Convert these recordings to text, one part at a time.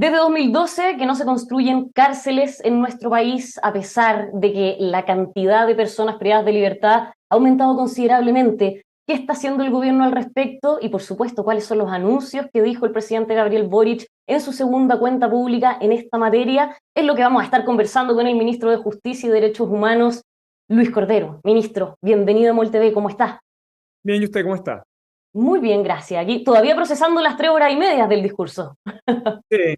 Desde 2012 que no se construyen cárceles en nuestro país, a pesar de que la cantidad de personas privadas de libertad ha aumentado considerablemente. ¿Qué está haciendo el gobierno al respecto? Y por supuesto, ¿cuáles son los anuncios que dijo el presidente Gabriel Boric en su segunda cuenta pública en esta materia? Es lo que vamos a estar conversando con el ministro de Justicia y Derechos Humanos, Luis Cordero. Ministro, bienvenido a MOL TV, ¿cómo está? Bien, ¿y usted cómo está? Muy bien, gracias. Aquí todavía procesando las 3 horas y media del discurso. Sí,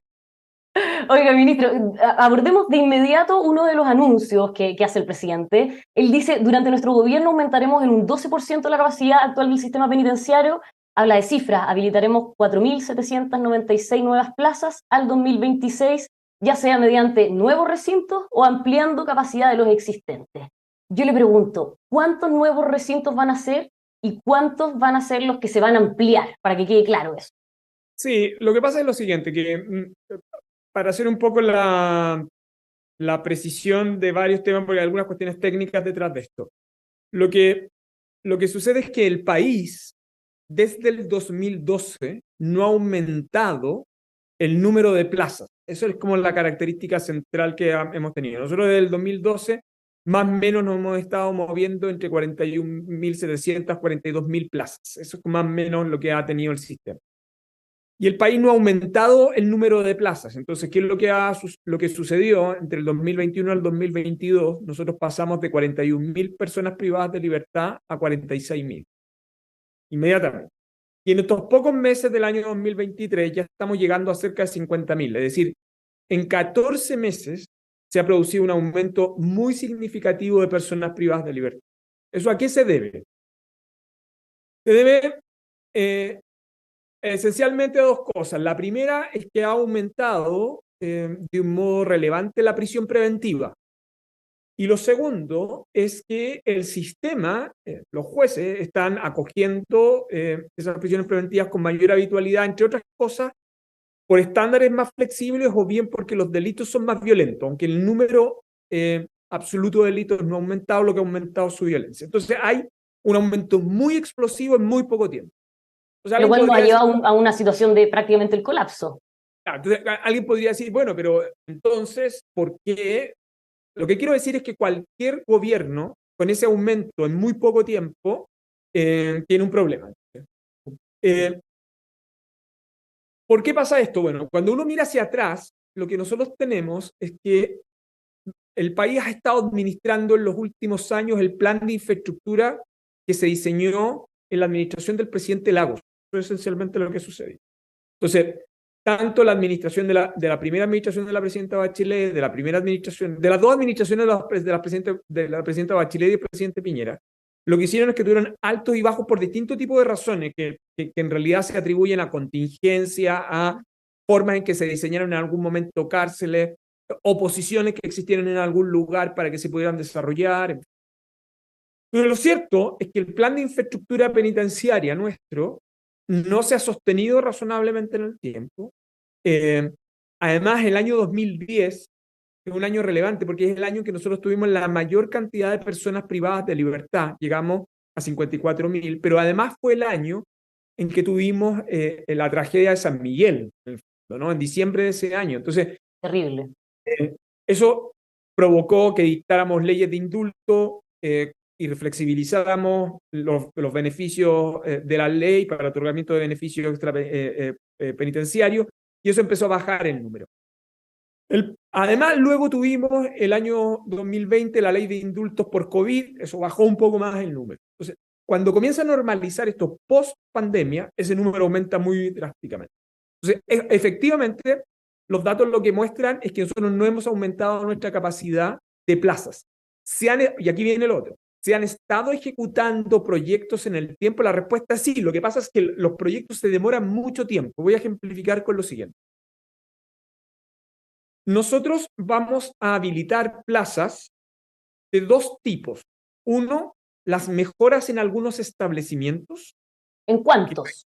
Oiga, ministro, abordemos de inmediato uno de los anuncios que hace el presidente. Él dice, durante nuestro gobierno aumentaremos en un 12% la capacidad actual del sistema penitenciario. Habla de cifras, habilitaremos 4.796 nuevas plazas al 2026, ya sea mediante nuevos recintos o ampliando capacidad de los existentes. Yo le pregunto, ¿cuántos nuevos recintos van a ser y cuántos van a ser los que se van a ampliar? Para que quede claro eso. sí, lo que pasa es lo siguiente, que para hacer un poco la precisión de varios temas, porque hay algunas cuestiones técnicas detrás de esto. Lo que, lo que sucede es que el país, desde el 2012, no ha aumentado el número de plazas. Eso es como la característica central que hemos tenido. Nosotros desde el 2012, más o menos nos hemos estado moviendo entre 41.700, 42.000 plazas. Eso es más o menos lo que ha tenido el sistema. Y el país no ha aumentado el número de plazas. Entonces, ¿qué es lo que sucedió entre el 2021 al 2022? Nosotros pasamos de 41.000 personas privadas de libertad a 46.000, inmediatamente. Y en estos pocos meses del año 2023 ya estamos llegando a cerca de 50.000. Es decir, en 14 meses se ha producido un aumento muy significativo de personas privadas de libertad. ¿Eso a qué se debe? Se debe esencialmente a dos cosas. La primera es que ha aumentado de un modo relevante la prisión preventiva. Y lo segundo es que el sistema, los jueces, están acogiendo esas prisiones preventivas con mayor habitualidad, entre otras cosas, por estándares más flexibles o bien porque los delitos son más violentos, aunque el número absoluto de delitos no ha aumentado, lo que ha aumentado su violencia. Entonces hay un aumento muy explosivo en muy poco tiempo. O sea, Lo alguien cual nos ha podría decir, llevado a una situación de prácticamente el colapso. entonces, alguien podría decir, bueno, pero entonces, ¿por qué? Lo que quiero decir es que cualquier gobierno con ese aumento en muy poco tiempo tiene un problema. Eh, ¿Por qué pasa esto? Bueno, cuando uno mira hacia atrás, lo que nosotros tenemos es que el país ha estado administrando en los últimos años el plan de infraestructura que se diseñó en la administración del presidente Lagos. Eso es esencialmente lo que sucedió. Entonces, tanto la administración de la primera administración de la presidenta Bachelet, de la primera administración, de las dos administraciones de la presidenta Bachelet y del presidente Piñera, lo que hicieron es que tuvieron altos y bajos por distintos tipos de razones que en realidad se atribuyen a contingencia, a formas en que se diseñaron en algún momento cárceles, oposiciones que existieron en algún lugar para que se pudieran desarrollar. Pero lo cierto es que el plan de infraestructura penitenciaria nuestro no se ha sostenido razonablemente en el tiempo. Eh, Además, el año 2010 es un año relevante porque es el año en que nosotros tuvimos la mayor cantidad de personas privadas de libertad. Llegamos a 54.000, pero además fue el año en que tuvimos la tragedia de San Miguel, en el fondo, ¿no? En diciembre de ese año. Entonces, Terrible. eso provocó que dictáramos leyes de indulto y flexibilizáramos los beneficios de la ley para el otorgamiento de beneficios penitenciarios, y eso empezó a bajar el número. Además, luego tuvimos el año 2020 la ley de indultos por COVID, eso bajó un poco más el número. Entonces, cuando comienza a normalizar esto post pandemia, ese número aumenta muy drásticamente. Entonces, efectivamente, los datos lo que muestran es que nosotros no hemos aumentado nuestra capacidad de plazas. Y aquí viene el otro. ¿Se han estado ejecutando proyectos en el tiempo? La respuesta es sí. Lo que pasa es que los proyectos se demoran mucho tiempo. Voy a ejemplificar con lo siguiente. Nosotros vamos a habilitar plazas de dos tipos. Uno, las mejoras en algunos establecimientos, ¿En cuántos?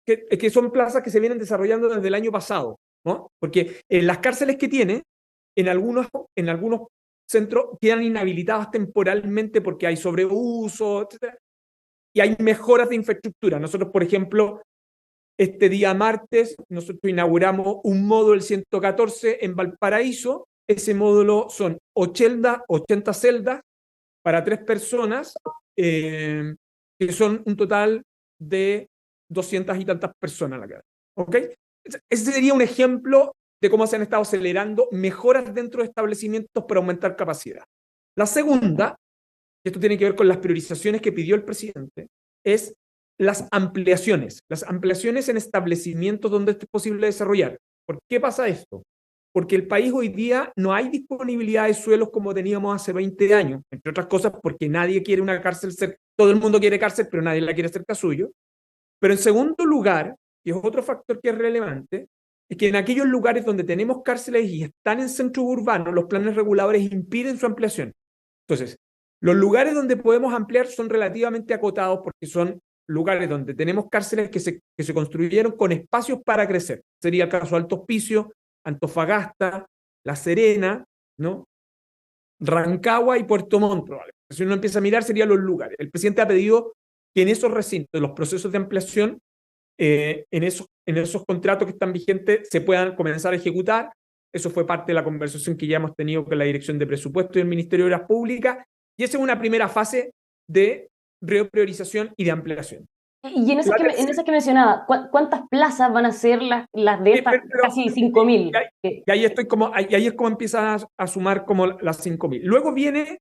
que son plazas que se vienen desarrollando desde el año pasado, ¿no? Porque en las cárceles que tiene, en algunos centros quedan inhabilitadas temporalmente porque hay sobreuso, etcétera, y hay mejoras de infraestructura. Nosotros, por ejemplo, Este día martes nosotros inauguramos un módulo, el 114, en Valparaíso. Ese módulo son 80 celdas para 3 personas, que son un total de 200 y tantas personas. ¿Ok? Ese sería un ejemplo de cómo se han estado acelerando mejoras dentro de establecimientos para aumentar capacidad. La segunda, y esto tiene que ver con las priorizaciones que pidió el presidente, es las ampliaciones en establecimientos donde esto es posible desarrollar. ¿Por qué pasa esto? Porque el país hoy día no hay disponibilidad de suelos como teníamos hace 20 años, entre otras cosas porque nadie quiere una cárcel cerca, todo el mundo quiere cárcel, pero nadie la quiere cerca suyo. Pero en segundo lugar, y es otro factor que es relevante, es que en aquellos lugares donde tenemos cárceles y están en centros urbanos, los planes reguladores impiden su ampliación. Entonces, los lugares donde podemos ampliar son relativamente acotados porque son lugares donde tenemos cárceles que se construyeron con espacios para crecer. Sería el caso de Alto Hospicio, Antofagasta, La Serena, ¿no? Rancagua y Puerto Montt, probablemente. Si uno empieza a mirar, serían los lugares. El presidente ha pedido que en esos recintos, los procesos de ampliación, en esos contratos que están vigentes, se puedan comenzar a ejecutar. Eso fue parte de la conversación que ya hemos tenido con la Dirección de Presupuesto y el Ministerio de Obras Públicas. Y esa es una primera fase de repriorización y de ampliación. Y en esas que mencionaba, ¿cuántas plazas van a ser las de estas casi 5.000? Y ahí es como empiezan a sumar como las 5.000. Luego viene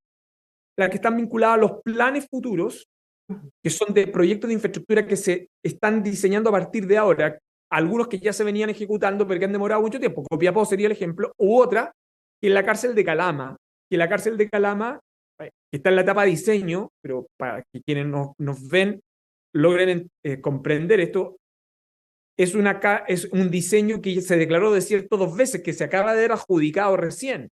la que están vinculadas a los planes futuros, que son de proyectos de infraestructura que se están diseñando a partir de ahora, algunos que ya se venían ejecutando pero que han demorado mucho tiempo. Copiapó sería el ejemplo, u otra, que es la cárcel de Calama, que está en la etapa de diseño, pero para que quienes nos ven logren comprender esto, es un diseño que se declaró desierto 2 veces, que se acaba de ver adjudicado recién.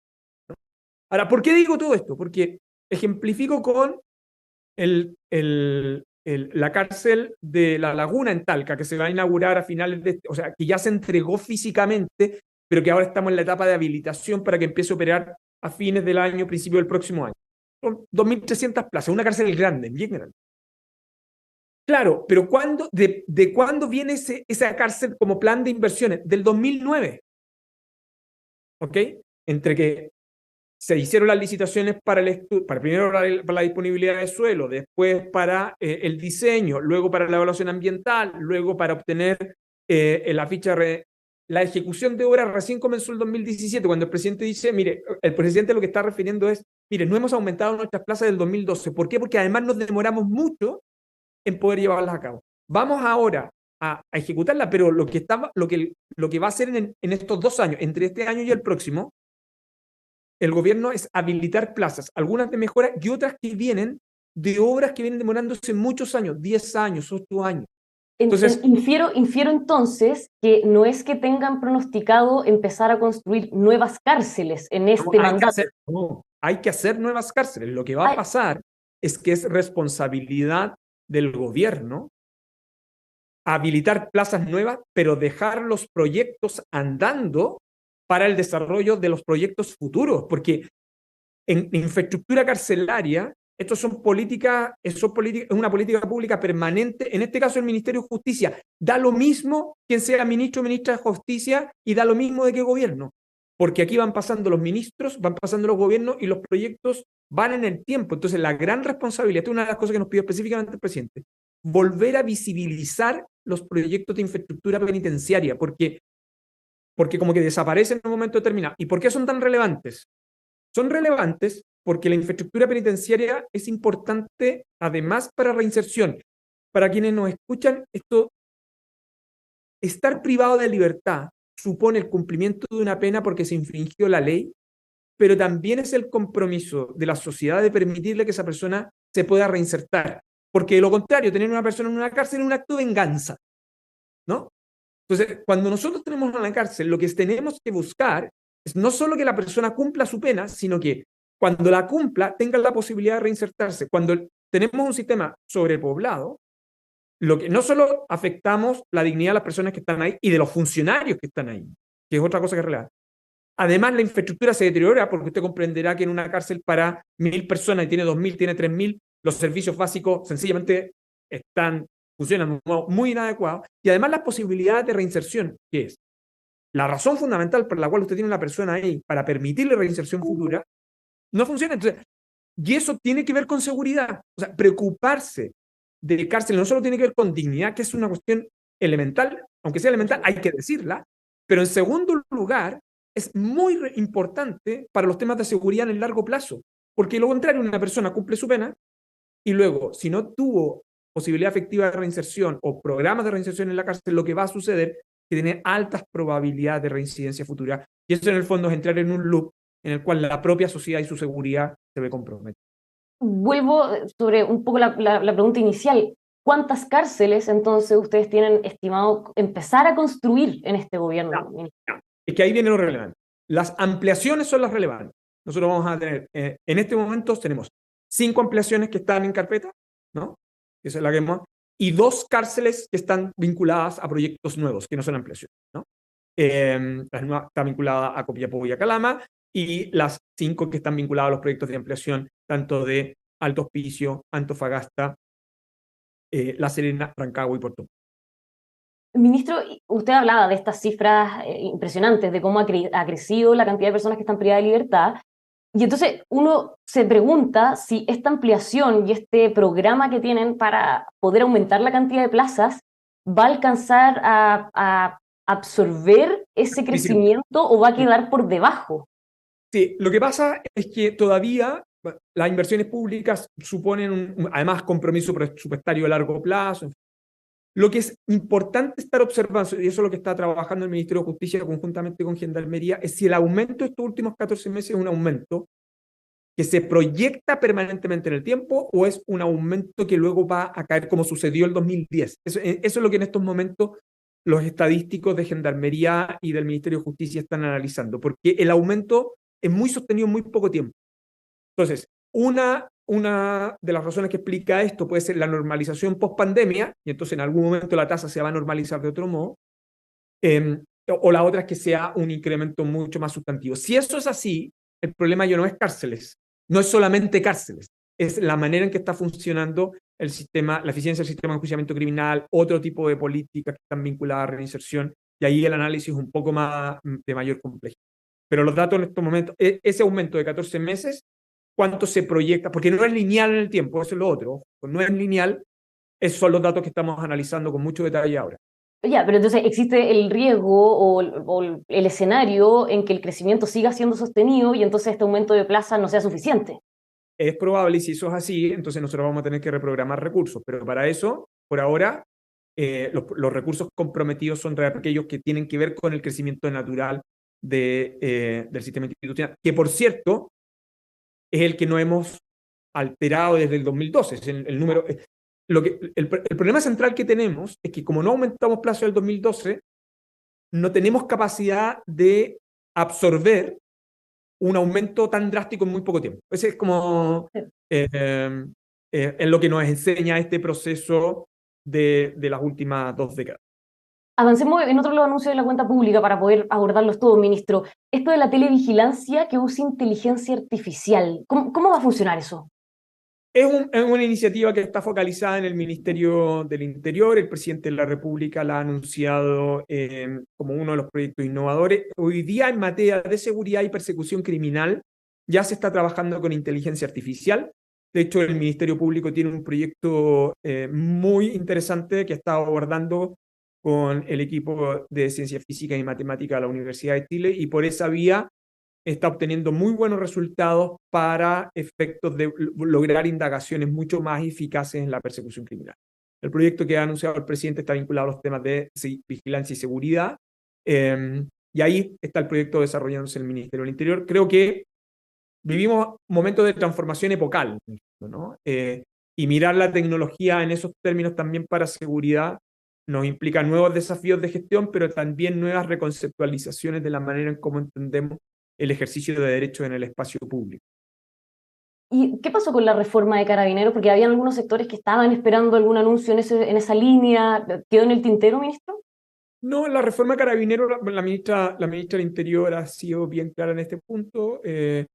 Ahora, ¿por qué digo todo esto? Porque ejemplifico con la cárcel de La Laguna en Talca, que se va a inaugurar a finales de o sea, que ya se entregó físicamente, pero que ahora estamos en la etapa de habilitación para que empiece a operar a fines del año, principio del próximo año. Son 2.300 plazas, una cárcel grande, bien grande. Claro, pero ¿de cuándo viene esa cárcel como plan de inversiones? Del 2009. ¿Ok? Entre que se hicieron las licitaciones primero para la disponibilidad de suelo, después para el diseño, luego para la evaluación ambiental, luego para obtener la ficha. La ejecución de obras recién comenzó el 2017, cuando el presidente dice, mire, el presidente lo que está refiriendo es, mire, no hemos aumentado nuestras plazas del 2012. ¿Por qué? Porque además nos demoramos mucho en poder llevarlas a cabo. Vamos ahora a ejecutarla, pero lo que va a hacer en estos 2 años, entre este año y el próximo, el gobierno es habilitar plazas, algunas de mejora y otras que vienen de obras que vienen demorándose muchos años, 10 años, 8 años. Entonces, infiero entonces que no es que tengan pronosticado empezar a construir nuevas cárceles en este mandato. Hay que hacer nuevas cárceles. Lo que va a pasar es que es responsabilidad del gobierno habilitar plazas nuevas, pero dejar los proyectos andando para el desarrollo de los proyectos futuros, porque en infraestructura carcelaria, esto es una política pública permanente. En este caso, el Ministerio de Justicia da lo mismo quien sea ministro o ministra de Justicia y da lo mismo de qué gobierno, porque aquí van pasando los ministros, van pasando los gobiernos y los proyectos van en el tiempo. Entonces, la gran responsabilidad, esta es una de las cosas que nos pidió específicamente el presidente, volver a visibilizar los proyectos de infraestructura penitenciaria, porque como que desaparecen en un momento determinado. ¿Y por qué son tan relevantes? Son relevantes porque la infraestructura penitenciaria es importante además para reinserción. Para quienes nos escuchan, estar privado de libertad supone el cumplimiento de una pena porque se infringió la ley, pero también es el compromiso de la sociedad de permitirle que esa persona se pueda reinsertar. Porque de lo contrario, tener una persona en una cárcel es un acto de venganza, ¿no? Entonces, cuando nosotros tenemos una cárcel, lo que tenemos que buscar es no solo que la persona cumpla su pena, sino que cuando la cumpla tenga la posibilidad de reinsertarse. Cuando tenemos un sistema sobrepoblado, no solo afectamos la dignidad de las personas que están ahí y de los funcionarios que están ahí, que es otra cosa que es relevante. Además, la infraestructura se deteriora porque usted comprenderá que en una cárcel para 1.000 personas y tiene 2.000, tiene 3.000, los servicios básicos sencillamente están funcionan de un modo muy inadecuado, y además las posibilidades de reinserción, que es la razón fundamental por la cual usted tiene una persona ahí para permitirle reinserción futura, no funciona. Entonces, y eso tiene que ver con seguridad. O sea, preocuparse de cárcel no solo tiene que ver con dignidad, que es una cuestión elemental, aunque sea elemental, hay que decirla, pero en segundo lugar, es muy importante para los temas de seguridad en el largo plazo, porque lo contrario, una persona cumple su pena y luego, si no tuvo posibilidad efectiva de reinserción o programas de reinserción en la cárcel, lo que va a suceder es que tiene altas probabilidades de reincidencia futura. Y eso en el fondo es entrar en un loop en el cual la propia sociedad y su seguridad se ve comprometida. Vuelvo sobre un poco la pregunta inicial. ¿Cuántas cárceles entonces ustedes tienen estimado empezar a construir en este gobierno, ministro? Es que ahí viene lo relevante. Las ampliaciones son las relevantes. Nosotros vamos a tener, en este momento tenemos 5 ampliaciones que están en carpeta, ¿no? Esa es la que hemos, y 2 cárceles que están vinculadas a proyectos nuevos, que no son ampliaciones, ¿no? La nueva está vinculada a Copiapó y a Calama, y las 5 que están vinculadas a los proyectos de ampliación, tanto de Alto Hospicio, Antofagasta, La Serena, Rancagua y Puerto Montt. Ministro, usted hablaba de estas cifras impresionantes, de cómo ha crecido la cantidad de personas que están privadas de libertad. Y entonces uno se pregunta si esta ampliación y este programa que tienen para poder aumentar la cantidad de plazas va a alcanzar a absorber ese crecimiento o va a quedar por debajo. Sí, lo que pasa es que todavía las inversiones públicas suponen además compromiso presupuestario a largo plazo. Lo que es importante estar observando, y eso es lo que está trabajando el Ministerio de Justicia conjuntamente con Gendarmería, es si el aumento de estos últimos 14 meses es un aumento que se proyecta permanentemente en el tiempo o es un aumento que luego va a caer como sucedió el 2010. Eso es lo que en estos momentos los estadísticos de Gendarmería y del Ministerio de Justicia están analizando, porque el aumento es muy sostenido en muy poco tiempo. Entonces, una de las razones que explica esto puede ser la normalización post-pandemia, y entonces en algún momento la tasa se va a normalizar de otro modo, o la otra es que sea un incremento mucho más sustantivo. Si eso es así, el problema ya no es cárceles, no es solamente cárceles, es la manera en que está funcionando el sistema, la eficiencia del sistema de enjuiciamiento criminal, otro tipo de políticas que están vinculadas a reinserción, y ahí el análisis es un poco más de mayor complejidad. Pero los datos en estos momentos, ese aumento de 14 meses, ¿cuánto se proyecta? Porque no es lineal en el tiempo, eso es lo otro, no es lineal, esos son los datos que estamos analizando con mucho detalle ahora. Ya, pero entonces existe el riesgo o el escenario en que el crecimiento siga siendo sostenido y entonces este aumento de plazas no sea suficiente. Es probable, y si eso es así, entonces nosotros vamos a tener que reprogramar recursos, pero para eso, por ahora, los recursos comprometidos son aquellos que tienen que ver con el crecimiento natural del sistema institucional, que por cierto, es el que no hemos alterado desde el 2012. Es el número, el problema central que tenemos es que como no aumentamos plazo del 2012, no tenemos capacidad de absorber un aumento tan drástico en muy poco tiempo. Ese es como en lo que nos enseña este proceso de las últimas 2 décadas. Avancemos en otro los anuncios de la cuenta pública para poder abordarlos todos, ministro. Esto de la televigilancia que usa inteligencia artificial, ¿cómo va a funcionar eso? Es una iniciativa que está focalizada en el Ministerio del Interior. El presidente de la República la ha anunciado como uno de los proyectos innovadores. Hoy día en materia de seguridad y persecución criminal ya se está trabajando con inteligencia artificial. De hecho, el Ministerio Público tiene un proyecto muy interesante que está abordando con el equipo de Ciencia Física y Matemática de la Universidad de Chile, y por esa vía está obteniendo muy buenos resultados para efectos de lograr indagaciones mucho más eficaces en la persecución criminal. El proyecto que ha anunciado el presidente está vinculado a los temas de vigilancia y seguridad, y ahí está el proyecto desarrollándose en el Ministerio del Interior. Creo que vivimos momentos de transformación epocal, ¿no? Y mirar la tecnología en esos términos también para seguridad nos implica nuevos desafíos de gestión, pero también nuevas reconceptualizaciones de la manera en cómo entendemos el ejercicio de derechos en el espacio público. ¿Y qué pasó con la reforma de Carabineros? Porque había algunos sectores que estaban esperando algún anuncio en esa línea. ¿Quedó en el tintero, ministro? No, la reforma de Carabineros, la ministra del Interior ha sido bien clara en este punto. En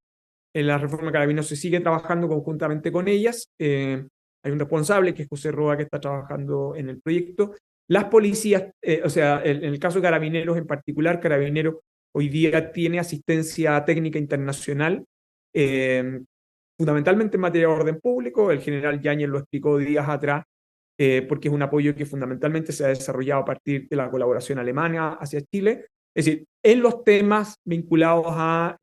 la reforma de Carabineros se sigue trabajando conjuntamente con ellas. hay un responsable que es José Roa que está trabajando en el proyecto. Las policías, o sea, en el caso de Carabineros en particular, Carabineros hoy día tiene asistencia técnica internacional, fundamentalmente en materia de orden público. El general Yáñez lo explicó días atrás, porque es un apoyo que fundamentalmente se ha desarrollado a partir de la colaboración alemana hacia Chile. Es decir, en los temas vinculados a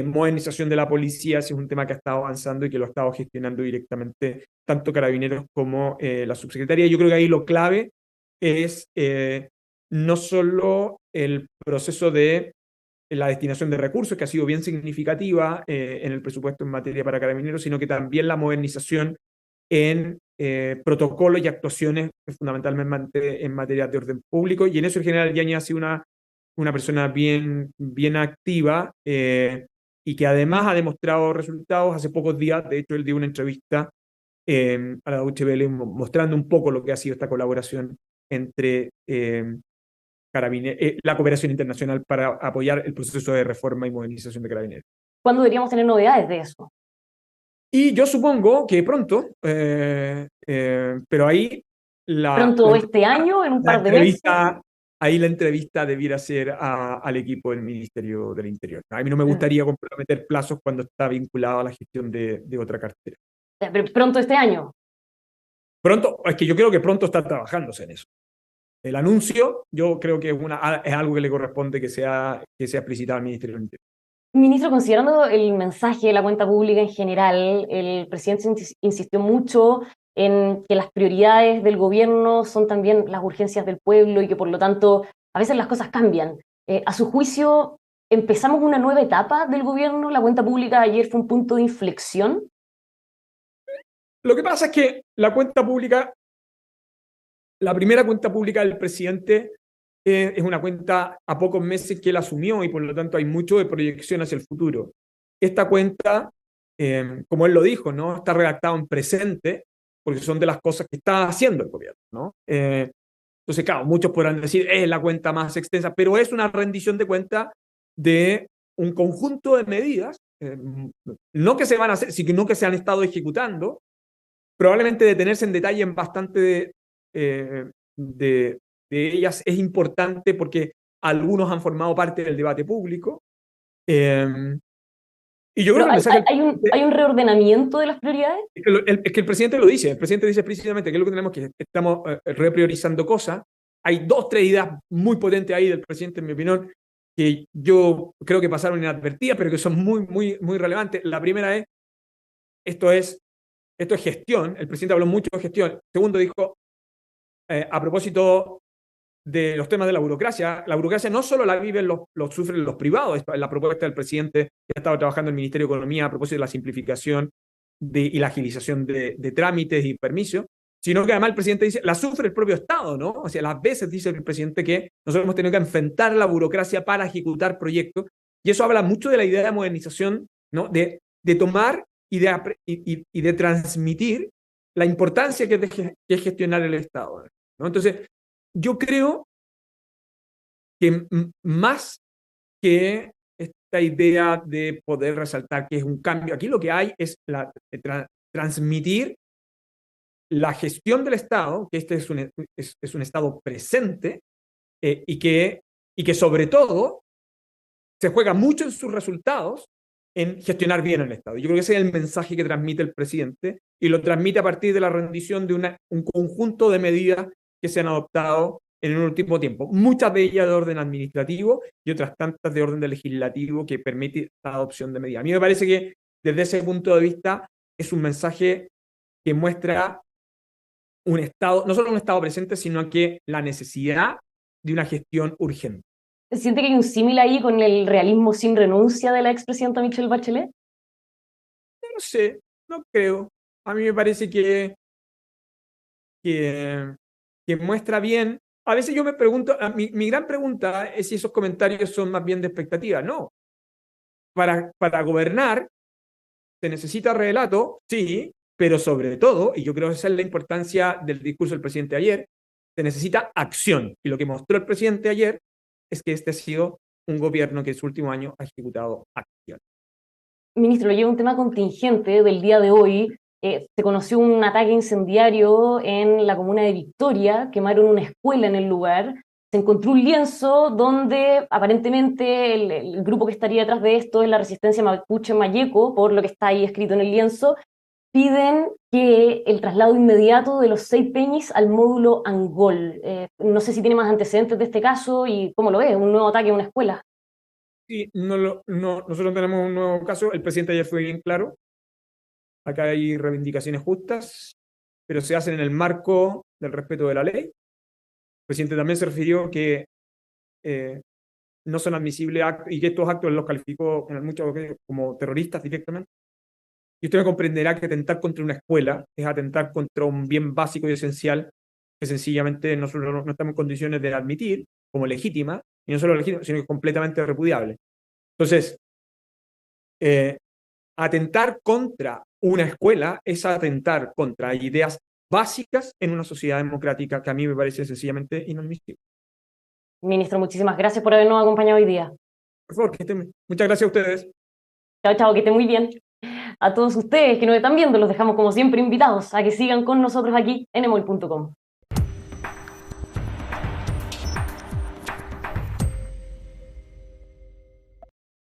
modernización de la policía, ese es un tema que ha estado avanzando y que lo ha estado gestionando directamente tanto Carabineros como la subsecretaría. Yo creo que ahí lo clave es no solo el proceso de la destinación de recursos, que ha sido bien significativa en el presupuesto en materia para Carabineros, sino que también la modernización en protocolos y actuaciones fundamentalmente en materia de orden público. Y en eso el general Yañez ha sido una persona bien activa y que además ha demostrado resultados. Hace pocos días, de hecho, él dio una entrevista a la Deutsche Welle mostrando un poco lo que ha sido esta colaboración entre la cooperación internacional para apoyar el proceso de reforma y modernización de Carabineros. ¿Cuándo deberíamos tener novedades de eso? Y yo supongo que pronto, pero ahí ¿Pronto este año, en un par de meses? Ahí la entrevista debiera ser al equipo del Ministerio del Interior. A mí no me gustaría comprometer plazos cuando está vinculado a la gestión de otra cartera. ¿Pero pronto este año? Pronto, es que yo creo que pronto está trabajándose en eso. El anuncio, yo creo que es algo que le corresponde que sea explicitado al Ministerio del Interior. Ministro, considerando el mensaje de la cuenta pública en general, el presidente insistió mucho en que las prioridades del gobierno son también las urgencias del pueblo y que por lo tanto a veces las cosas cambian. A su juicio, ¿empezamos una nueva etapa del gobierno? ¿La cuenta pública ayer fue un punto de inflexión? Lo que pasa es que la primera cuenta pública del presidente es una cuenta a pocos meses que él asumió y por lo tanto hay mucho de proyección hacia el futuro. Esta cuenta, como él lo dijo, ¿no? Está redactada en presente porque son de las cosas que está haciendo el gobierno, ¿no? Entonces, claro, muchos podrán decir, es la cuenta más extensa, pero es una rendición de cuenta de un conjunto de medidas, no que se van a hacer, sino que se han estado ejecutando. Probablemente detenerse en detalle en bastante de ellas es importante porque algunos han formado parte del debate público. Y yo creo que el mensaje ¿Hay un reordenamiento de las prioridades? es que el presidente lo dice. El presidente dice precisamente que es lo que tenemos que estamos repriorizando cosas. Hay 2, 3 ideas muy potentes ahí del presidente, en mi opinión, que yo creo que pasaron inadvertidas, pero que son muy relevantes. La primera es, esto es gestión. El presidente habló mucho de gestión. Segundo, dijo, a propósito de los temas de la burocracia no solo la viven sufren los privados. La propuesta del presidente que ha estado trabajando en el Ministerio de Economía a propósito de la simplificación y la agilización de trámites y permisos, sino que además el presidente dice, la sufre el propio Estado, ¿no? O sea, las veces dice el presidente que nosotros hemos tenido que enfrentar la burocracia para ejecutar proyectos, y eso habla mucho de la idea de modernización, ¿no? De tomar y de transmitir la importancia que es gestionar el Estado, ¿no? Entonces, yo creo que más que esta idea de poder resaltar que es un cambio, aquí lo que hay es transmitir la gestión del Estado, que este es un Estado presente y que sobre todo se juega mucho en sus resultados en gestionar bien el Estado. Yo creo que ese es el mensaje que transmite el presidente y lo transmite a partir de la rendición de un conjunto de medidas que se han adoptado en el último tiempo. Muchas de ellas de orden administrativo y otras tantas de orden legislativo que permite la adopción de medidas. A mí me parece que desde ese punto de vista es un mensaje que muestra un Estado, no solo un Estado presente, sino que la necesidad de una gestión urgente. ¿Siente que hay un símil ahí con el realismo sin renuncia de la expresidenta Michelle Bachelet? No sé, no creo. A mí me parece que muestra bien. A veces yo me pregunto, mi gran pregunta es si esos comentarios son más bien de expectativa. No. Para gobernar se necesita relato, sí, pero sobre todo, y yo creo que esa es la importancia del discurso del presidente ayer, se necesita acción. Y lo que mostró el presidente ayer es que este ha sido un gobierno que en su último año ha ejecutado acción. Ministro, lo lleva un tema contingente del día de hoy. se conoció un ataque incendiario en la comuna de Victoria, quemaron una escuela en el lugar, se encontró un lienzo donde aparentemente el grupo que estaría detrás de esto es la resistencia mapuche mayeco, por lo que está ahí escrito en el lienzo, piden que el traslado inmediato de los 6 peñis al módulo Angol. No sé si tiene más antecedentes de este caso y cómo lo ve, un nuevo ataque a una escuela. Sí, nosotros tenemos un nuevo caso, el presidente ayer fue bien claro, acá hay reivindicaciones justas, pero se hacen en el marco del respeto de la ley. El presidente también se refirió que no son admisibles y que estos actos los calificó en muchas ocasiones como terroristas directamente. Y usted me comprenderá que atentar contra una escuela es atentar contra un bien básico y esencial que sencillamente nosotros no estamos en condiciones de admitir como legítima, y no solo legítima, sino que completamente repudiable. Entonces, atentar contra una escuela es atentar contra ideas básicas en una sociedad democrática que a mí me parece sencillamente inadmisible. Ministro, muchísimas gracias por habernos acompañado hoy día. Por favor, muchas gracias a ustedes. Chao, chao, que esté muy bien. A todos ustedes que nos están viendo, los dejamos como siempre invitados a que sigan con nosotros aquí en emol.com.